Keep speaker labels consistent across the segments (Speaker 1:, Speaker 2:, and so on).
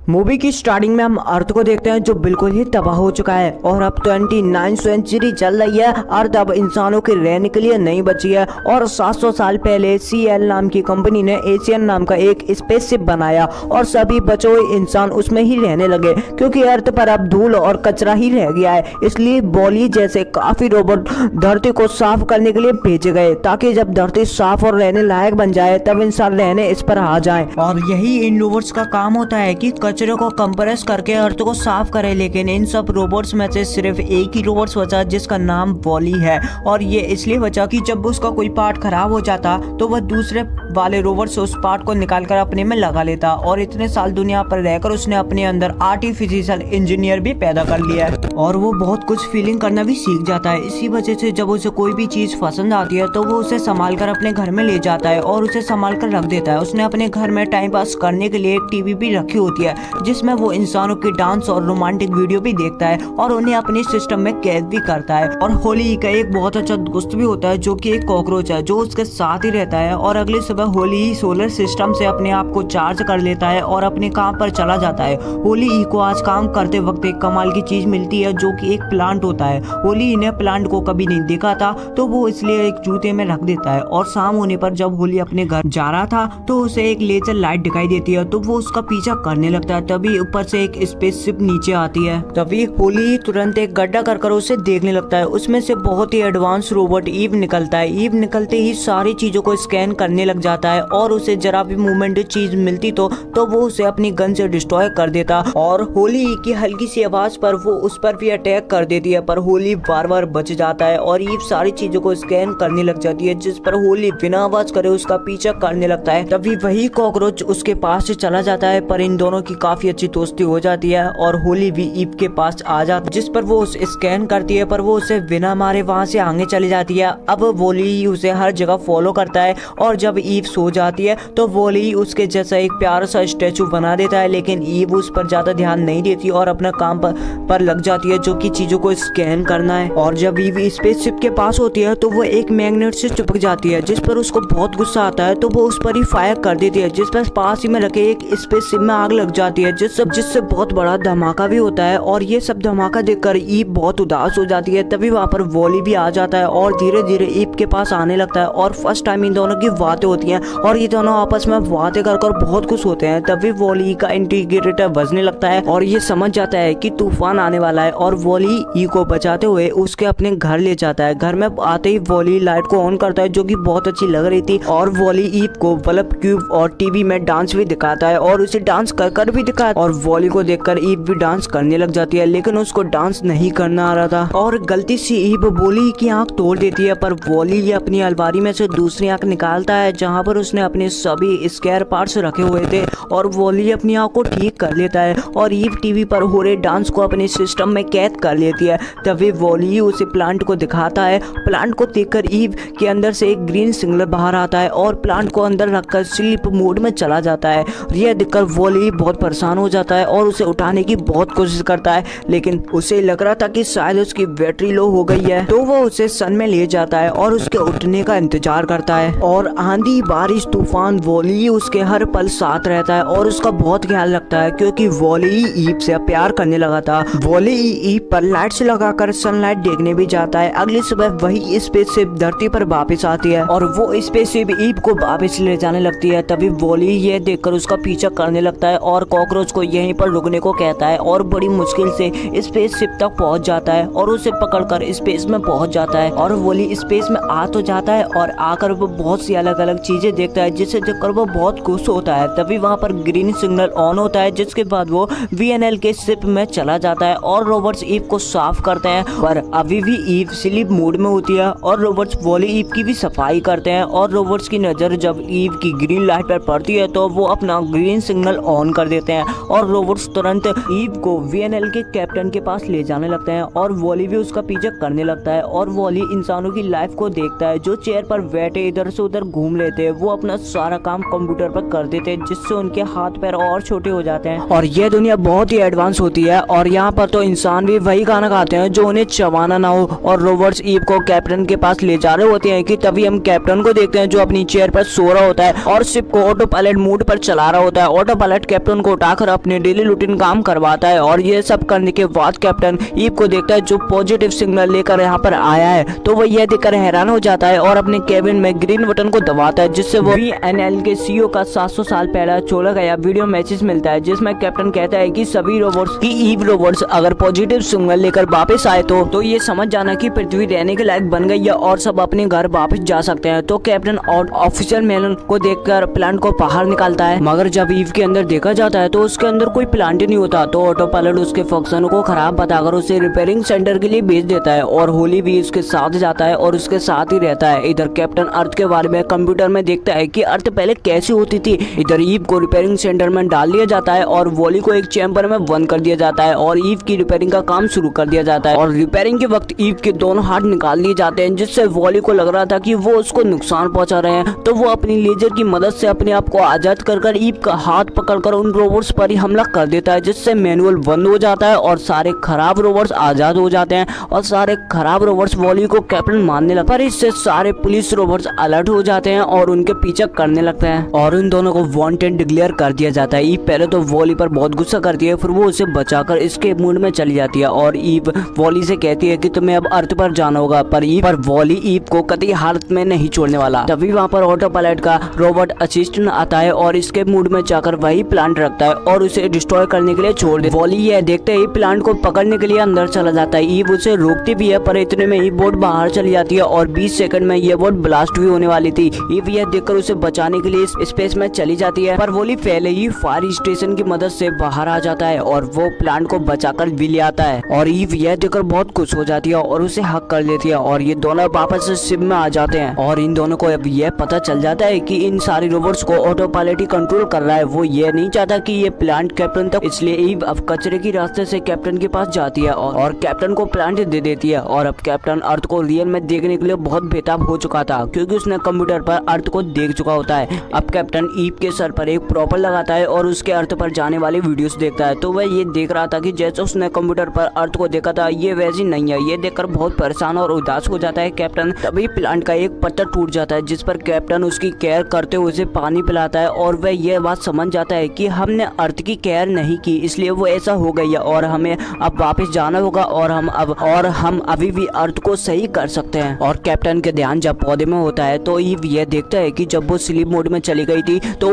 Speaker 1: Movie की starting में हम अर्थ को देखते हैं जो बिल्कुल ही तबाह हो चुका है और अब 29 सेंचुरी चल रही है। अर्थ अब इंसानों के रहने के लिए नहीं बची है और 700 साल पहले CL नाम की कंपनी ने एशियन नाम का एक स्पेसशिप बनाया और सभी बचे हुए इंसान उसमें ही रहने लगे क्योंकि अर्थ पर अब धूल और कचरा ही रह गया है। इसलिए वॉली जैसे काफी रोबोट धरती को साफ करने के लिए भेजे गए ताकि जब धरती साफ और रहने लायक बन जाए तब इंसान रहने इस पर आ जाए। और यही इन रोबोट्स का काम होता है कि कचरे को कंप्रेस करके अर्थ को साफ करे। लेकिन इन सब रोबोट्स में से सिर्फ एक ही रोबोट्स बचा जिसका नाम वॉली है और ये इसलिए बचा कि जब उसका कोई पार्ट खराब हो जाता तो वह दूसरे वाले रोबोट से उस पार्ट को निकालकर अपने में लगा लेता। और इतने साल दुनिया पर रहकर उसने अपने अंदर आर्टिफिशियल इंजीनियर भी पैदा कर लिया है और वो बहुत कुछ फीलिंग करना भी सीख जाता है। इसी वजह से जब उसे कोई भी चीज पसंद आती है तो वो उसे संभाल कर अपने घर में ले जाता है और उसे संभाल कर रख देता है। उसने अपने घर में टाइम पास करने के लिए एक टीवी भी रखी होती है जिसमें वो इंसानों की डांस और रोमांटिक वीडियो भी देखता है और उन्हें अपने सिस्टम में कैद भी करता है। और होली का एक बहुत अच्छा दोस्त भी होता है जो कि एक कॉकरोच है जो उसके साथ ही रहता है। और अगली सुबह होली ही सोलर सिस्टम से अपने आप को चार्ज कर लेता है और अपने काम पर चला जाता है। होली को आज काम करते वक्त एक कमाल की चीज मिलती है जो कि एक प्लांट होता है। होली ने प्लांट को कभी नहीं देखा था तो वो इसलिए एक जूते में रख देता है। और शाम होने पर जब होली अपने घर जा रहा था तो उसे एक लेजर लाइट दिखाई देती है तो वो उसका पीछा करने लगता है। तभी ऊपर से एक स्पेसशिप नीचे आती है। तभी होली तुरंत एक गड्ढा कर उसे देखने लगता है। उसमें से बहुत ही एडवांस रोबोट ईव निकलता है। ईव निकलते ही सारी चीजों को स्कैन करने लग जाता है और उसे जरा भी मूवमेंट चीज मिलती तो वो उसे अपनी गन से डिस्ट्रॉय कर देता। और होली की हल्की सी आवाज पर वो उस पर भी अटैक कर देती है पर होली बार बार बच जाता है और ईव सारी चीजों को स्कैन करने लग जाती है जिस पर होली बिना आवाज करे उसका पीछा करने लगता है। तभी वही कॉकरोच उसके पास से चला जाता है पर इन दोनों की काफी अच्छी दोस्ती हो जाती है और होली भी ईव के पास आ जाता है जिस पर वो उसे स्कैन करती है पर वो उसे बिना मारे वहां से आगे चली जाती है। अब वॉली उसे हर जगह फॉलो करता है और जब ईव सो जाती है तो वॉली उसके जैसा एक प्यारा सा स्टैचू बना देता है। लेकिन ईव उस पर ज्यादा ध्यान नहीं देती और अपना काम पर लग जाती है जो कि चीजों को स्कैन करना है। और जब ईव स्पेसशिप के पास होती है तो वो एक मैग्नेट से चिपक जाती है जिस पर उसको बहुत गुस्सा आता है तो वो उस पर ही फायर कर देती है जिस पर पास ही में रखे एक स्पेसशिप में आग लग जाती है जिससे बहुत बड़ा धमाका भी होता है। और ये सब धमाका देखकर ईव बहुत उदास हो जाती है। तभी वहाँ पर वॉली भी आ जाता है और धीरे धीरे ईव के पास आने लगता है और फर्स्ट टाइम इन दोनों की बातें होती हैं और ये दोनों आपस में बातें कर बहुत खुश होते हैं। तभी वॉली का इंटीग्रेटर बजने लगता है और ये समझ जाता है कि तूफान आने वाला है और वॉली ईव को बचाते हुए उसके अपने घर ले जाता है। घर में आते ही वॉली लाइट को ऑन करता है जो कि बहुत अच्छी लग रही थी और वॉली ईव को बल्ब क्यूब और टीवी में डांस भी दिखाता है और उसे डांस कर भी दिखाता है। और वॉली को देखकर ईव भी डांस करने लग जाती है लेकिन उसको डांस नहीं करना आ रहा था और गलती से ईव वॉली की आंख तोड़ देती है। पर वॉली ये अपनी अलमारी में से दूसरी आंख निकालता है जहां पर उसने अपने सभी स्केयर पार्ट्स रखे हुए थे और वॉली अपनी आंख को ठीक कर लेता है और ईव टीवी पर हो रहे डांस को अपने सिस्टम में कैद कर लेती है। तभी वॉली उसे प्लांट को दिखाता है। प्लांट को देखकर ईव के अंदर से एक ग्रीन सिग्नल बाहर आता है और प्लांट को अंदर रखकर स्लीप मोड में चला जाता है। यह देखकर वॉली बहुत परेशान हो जाता है और उसे उठाने की बहुत कोशिश करता है लेकिन उसे लग रहा था कि शायद उसकी बैटरी लो हो गई है तो वो उसे सन में ले जाता है और उसके उठने का इंतजार करता है। और आंधी बारिश तूफान वॉली उसके हर पल साथ रहता है और उसका बहुत ख्याल रखता है क्योंकि वॉली ईव से प्यार करने लगा था। वॉली ईव पर लाइट से लगाकर सनलाइट देखने भी जाता है। अगली सुबह वही स्पेसशिप धरती पर वापस आती है और वो स्पेसशिप ईव को वापस ले जाने लगती है। तभी वॉली ये देखकर उसका पीछा करने लगता है और कॉकरोच को यहीं पर रुकने को कहता है और बड़ी मुश्किल से स्पेसशिप तक पहुंच जाता है और उसे पकड़कर स्पेस में पहुंच जाता है। और वॉली स्पेस में आ तो जाता है और आकर वो बहुत सी अलग अलग चीजें देखता है जिसे देखकर वो बहुत खुश होता है। तभी वहाँ पर ग्रीन सिग्नल ऑन होता है जिसके बाद वो VNL के शिप में चला जाता है और रोबोट्स ईव को साफ करते हैं पर अभी भी ईव स्लीप मोड में होती है और रोबोट्स वॉली ईव की भी सफाई करते हैं। और रोबोट्स की नजर जब ईव की ग्रीन लाइट पर पड़ती है तो वो अपना ग्रीन सिग्नल ऑन कर देते हैं और रोबोट्स तुरंत ईव को VNL के कैप्टन के पास ले जाने लगते हैं और वॉली भी उसका पीछा करने लगता है। और वॉली इंसानों की लाइफ को देखता है जो चेयर पर बैठे इधर से उधर घूम लेते थे वो अपना सारा काम कंप्यूटर पर कर देते हैं, जिससे उनके हाथ पैर और छोटे हो जाते हैं। और ये दुनिया बहुत ही एडवांस होती है और यहाँ पर तो इंसान भी वही खाना खाते हैं जो उन्हें चबाना ना हो। और रोबोट्स ईव को कैप्टन के पास ले जा रहे होते हैं कि तभी हम कैप्टन को देखते हैं जो अपनी चेयर पर सो रहा होता है और शिप को ऑटो पायलट मोड पर चला रहा होता है। ऑटो पायलट कैप्टन को उठाकर अपने डेली रूटीन काम करवाता है और ये सब करने के बाद कैप्टन ईव को देखता है जो पॉजिटिव सिग्नल लेकर यहाँ पर आया है, तो वो यह देखकर हैरान हो जाता है और अपने केबिन में ग्रीन बटन को दबाता है, जिससे वो VNL के CEO का 700 साल पहले छोड़ा गया वीडियो मैसेज मिलता है, जिसमें कैप्टन कहता है कि सभी रोबोट्स की ईव रोबोट्स अगर पॉजिटिव सिग्नल लेकर वापस आए तो ये समझ जाना कि पृथ्वी रहने के लायक बन गई है और सब अपने घर वापस जा सकते हैं। तो कैप्टन और ऑफिसर मेलन को देखकर प्लांट को बाहर निकालता है, मगर जब ईव के अंदर देखा जाता है तो उसके अंदर कोई प्लांट ही नहीं होता। तो ऑटो पायलट उसके फंक्शन को खराब बताकर उसे रिपेयरिंग सेंटर के लिए भेज देता है और होली भी उसके साथ जाता है और उसके साथ ही रहता है। इधर कैप्टन अर्थ के बारे में कंप्यूटर में देखता है कि अर्थ पहले कैसी होती थी। इधर ईव को रिपेयरिंग सेंटर में डाल दिया जाता है और वॉली को एक चैम्बर में बंद कर दिया जाता है और ईव की रिपेयरिंग का काम शुरू कर दिया जाता है। और रिपेयरिंग के वक्त ईव के दोनों हाथ निकाल दिए जाते हैं, जिससे वॉली को लग रहा था कि वो उसको नुकसान पहुंचा रहे हैं, तो वो अपनी लेजर की मदद से अपने आप को आजाद कर ईव का हाथ पकड़कर उन रोबोट्स पर ही हमला कर देता है, जिससे मैनुअल बंद हो जाता है और सारे खराब रोबोट्स आजाद हो जाते हैं और सारे खराब रोबोट्स वॉली को कैप्टन मारने लगते हैं। पर इससे सारे पुलिस रोबोट्स अलर्ट हो जाते हैं और उनके पीछे करने लगते हैं और उन दोनों को वांटेड डिक्लेयर कर दिया जाता है। ईव पहले तो वॉली पर बहुत गुस्सा करती है, फिर वो उसे बचाकर इसके मूड में चली जाती है और ईव वॉली से कहती है कि तुम्हें अब अर्थ पर जाना होगा, पर वॉली ईव को कतई हालत में नहीं छोड़ने वाला। तभी वहाँ पर ऑटो पायलट का रोबोट असिस्टेंट आता है और इसके मूड में जाकर वही प्लांट रखता है और उसे डिस्ट्रॉय करने के लिए छोड़ दे। वॉली यह देखते ही प्लांट को पकड़ने के लिए अंदर चला जाता है। ईव उसे रोकती भी है, पर इतने में ही बोट बाहर चली जाती है और 20 सेकंड में ये बोट ब्लास्ट भी होने वाली थी। ईव यह देखकर उसे बचाने के लिए स्पेस में चली जाती है, पर वॉली पहले ही फायर स्टेशन की मदद से बाहर आ जाता है और वो प्लांट को बचाकर भी ले आता है और ईव यह देखकर बहुत खुश हो जाती है और उसे हक कर लेती है और ये दोनों वापस से शिप में आ जाते हैं। और इन दोनों को अब यह पता चल जाता है कि इन सारी रोबोट्स को ऑटो पायलट ही कंट्रोल कर रहा है। वो ये नहीं चाहता कि ये प्लांट कैप्टन तक, इसलिए ईव अब कचरे की रास्ते से कैप्टन के पास जाती है और कैप्टन को प्लांट दे देती है। और अब कैप्टन अर्थ को रियल में देखने के लिए बहुत बेताब हो चुका था, क्योंकि उसने कंप्यूटर पर अर्थ को देख चुका होता है। अब कैप्टन ईव के सर पर एक प्रॉपर लगाता है और उसके अर्थ पर जाने वाली वीडियोस देखता है। तो वह ये देख रहा था कि जैसे उसने कंप्यूटर पर अर्थ को देखा था ये वैसी नहीं है। ये देखकर बहुत परेशान और उदास हो जाता है कैप्टन। तभी प्लांट का एक पत्ता टूट जाता है, जिस पर कैप्टन उसकी केयर करते हुए उसे पानी पिलाता है और वह यह बात समझ जाता है कि हमने अर्थ की केयर नहीं की, इसलिए वो ऐसा हो गई है और हमें अब वापस जाना होगा और हम अभी भी अर्थ को सही कर सकते हैं। और कैप्टन के ध्यान जब पौधे में होता है तो ईव यह देखता है कि जब वो स्लीप मोड में चली गई थी तो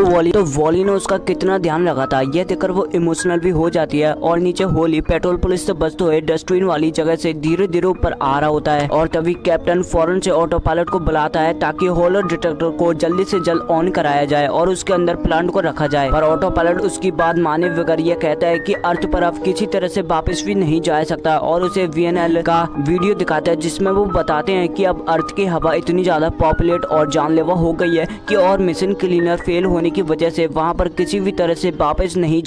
Speaker 1: वॉली ने उसका कितना ध्यान रखा था। यह देखकर वो इमोशनल भी हो जाती है और नीचे होली पेट्रोल पुलिस से बचते हुए डस्टबिन वाली जगह से धीरे धीरे ऊपर आ रहा होता है। और तभी कैप्टन फौरन से ऑटो पायलट को बुलाता है ताकि होलो डिटेक्टर को जल्दी से जल्द ऑन कराया जाए और उसके अंदर प्लांट को रखा जाए। पर ऑटो पायलट उसकी बात माने बगैर यह कहता है कि अर्थ पर अब किसी तरह से वापस भी नहीं जा सकता और उसे VNL का वीडियो दिखाता है, जिसमें वो बताते हैं कि अब अर्थ की हवा इतनी ज्यादा पॉपुलेट और जानलेवा हो गई है कि और मिशन क्लीनर फेल होने की वजह से वहाँ पर किसी भी तरह से वापस नहीं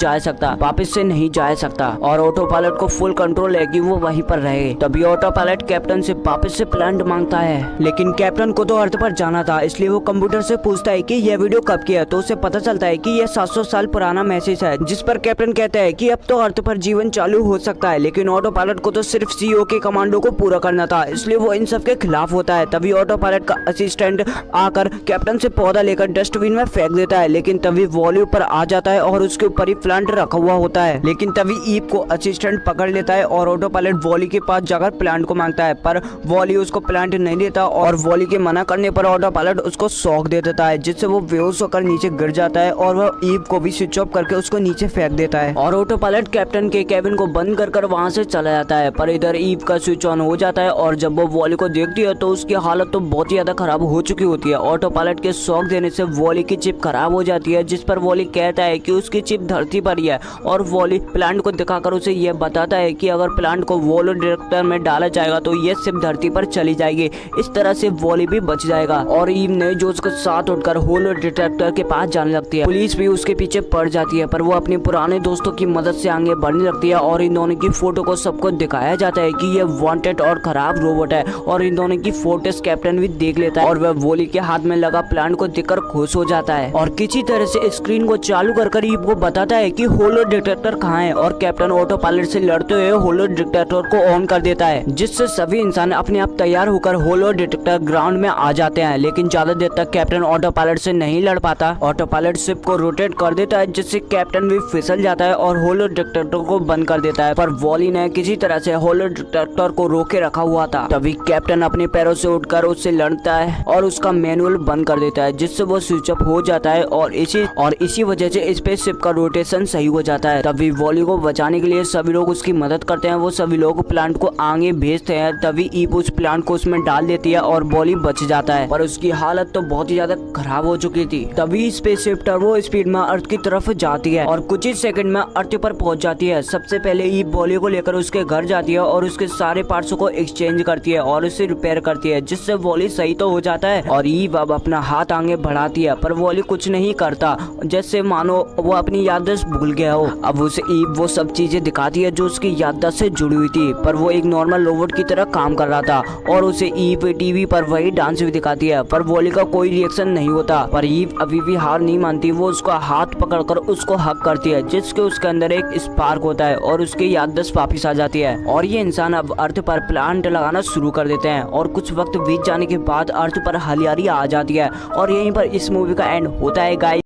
Speaker 1: जा सकता और ऑटो पायलट को फुल कंट्रोल है कि वो वहीं पर रहे। तभी ऑटो पायलट कैप्टन से वापस से प्लांट मांगता है, लेकिन कैप्टन को तो अर्थ पर जाना था, इसलिए वो कंप्यूटर से पूछता है कि यह वीडियो कब की है। तो उसे पता चलता है कि यह 700 साल पुराना मैसेज है, जिस पर कैप्टन कहता है कि अब तो अर्थ पर जीवन चालू हो सकता है, लेकिन ऑटो पायलट को तो सिर्फ CEO के कमांडो को पूरा करना था, इसलिए वो इन सब के खिलाफ होता है। तभी ऑटो पायलट का असिस्टेंट आकर कैप्टन से पौधा लेकर डस्टबिन में फेंक देता है, लेकिन तभी वॉली ऊपर आ जाता है और उसके ऊपर ही प्लांट रखा हुआ होता है। लेकिन तभी ईव को असिस्टेंट पकड़ लेता है और ऑटो पायलट वॉली के पास जाकर प्लांट को मांगता है, पर वॉली उसको प्लांट नहीं देता और वॉली के मना करने पर ऑटो पायलट उसको शॉक दे देता है, जिससे वो बेहोश होकर नीचे गिर जाता है और वह ईव को भी स्विच ऑफ करके उसको नीचे फेंक देता है और ऑटो पायलट कैप्टन के केबिन को बंद कर वहाँ से चला जाता है। पर इधर ईव का स्विच ऑन हो जाता है और जब वो वॉली को देखती है तो उसकी हालत तो बहुत ही ज्यादा खराब हो चुकी होती है। ऑटो पायलट के शॉक देने से वॉली की चिप खराब हो जाती है, जिस पर वॉली कहता है कि उसकी चिप धरती पर ही है और वॉली प्लांट को दिखाकर उसे यह बताता है कि अगर प्लांट को वॉलो डिटेक्टर में डाला जाएगा तो ये सिर्फ धरती पर चली जाएगी, इस तरह से वॉली भी बच जाएगा। और ईव ने जोश के साथ उठकर होलो डिटेक्टर के पास जाने लगती है। पुलिस भी उसके पीछे पड़ जाती है, पर वो अपने पुराने दोस्तों की मदद से आगे बढ़ने लगती है और इन दोनों की फोटो को सबको दिखाया जाता है कि ये वांटेड और खराब रोबोट है और इन दोनों की फोटोज कैप्टन भी देख लेता है और वह वॉली के हाथ में लगा लगा प्लांट को देखकर खुश हो जाता है और किसी तरह से स्क्रीन को चालू कर ईव को बताता है कि होलो डिटेक्टर कहाँ है और कैप्टन ऑटो पायलट से लड़ते हुए होलो डिटेक्टर को ऑन कर देता है, जिससे सभी इंसान अपने आप तैयार होकर होलो डिटेक्टर ग्राउंड में आ जाते हैं। लेकिन ज्यादा देर तक कैप्टन ऑटो पायलट से नहीं लड़ पाता। ऑटो पायलट शिप को रोटेट कर देता है, जिससे कैप्टन भी फिसल जाता है और होलो डिटेक्टर को बंद कर देता है। पर वॉली ने किसी तरह से होलो डिटेक्टर को रोके रखा हुआ था। तभी कैप्टन अपने पैरों से उठकर उससे लड़ता है और उसका मैनुअल बंद कर देता है, जिससे वो स्विच ऑफ हो जाता है और इसी वजह से स्पेसशिप का रोटेशन सही हो जाता है। तभी वॉली को बचाने के लिए सभी लोग उसकी मदद करते हैं। वो सभी लोग प्लांट को आगे भेजते हैं। तभी ईव उस प्लांट को उसमें डाल देती है और वॉली बच जाता है, पर उसकी हालत तो बहुत ही ज्यादा खराब हो चुकी थी। तभी स्पेसशिप टर्बो स्पीड में अर्थ की तरफ जाती है और कुछ ही सेकंड में अर्थ पर पहुंच जाती है। सबसे पहले ईव वॉली को लेकर उसके घर जाती है और उसके सारे पार्ट्स को एक्सचेंज करती है और उसे रिपेयर करती है, जिससे वॉली सही तो हो जाता है और ईव अब अपना हाथ आगे बढ़ाती है। पर वॉली कुछ नहीं करता, जैसे मानो वो अपनी याददाश्त भूल गया हो। अब उसे ईव वो सब चीजें दिखाती है जो उसकी याददाश्त से जुड़ी हुई थी, पर वो एक नॉर्मल रोबोट की तरह काम कर रहा था और उसे ईव टीवी पर वही डांस भी दिखाती है, पर वॉली का कोई रिएक्शन नहीं होता। पर ईव अभी भी हार नहीं मानती। वो उसका हाथ पकड़कर उसको हक करती है, जिसके उसके अंदर एक स्पार्क होता है और उसकी याददाश्त वापस आ जाती है और ये इंसान अब अर्थ पर प्लांट लगाना शुरू कर देते हैं। और कुछ वक्त बीत जाने के बाद अर्थ पर हरियाली आ जाती है और यहीं पर इस मूवी का एंड होता है गाइस।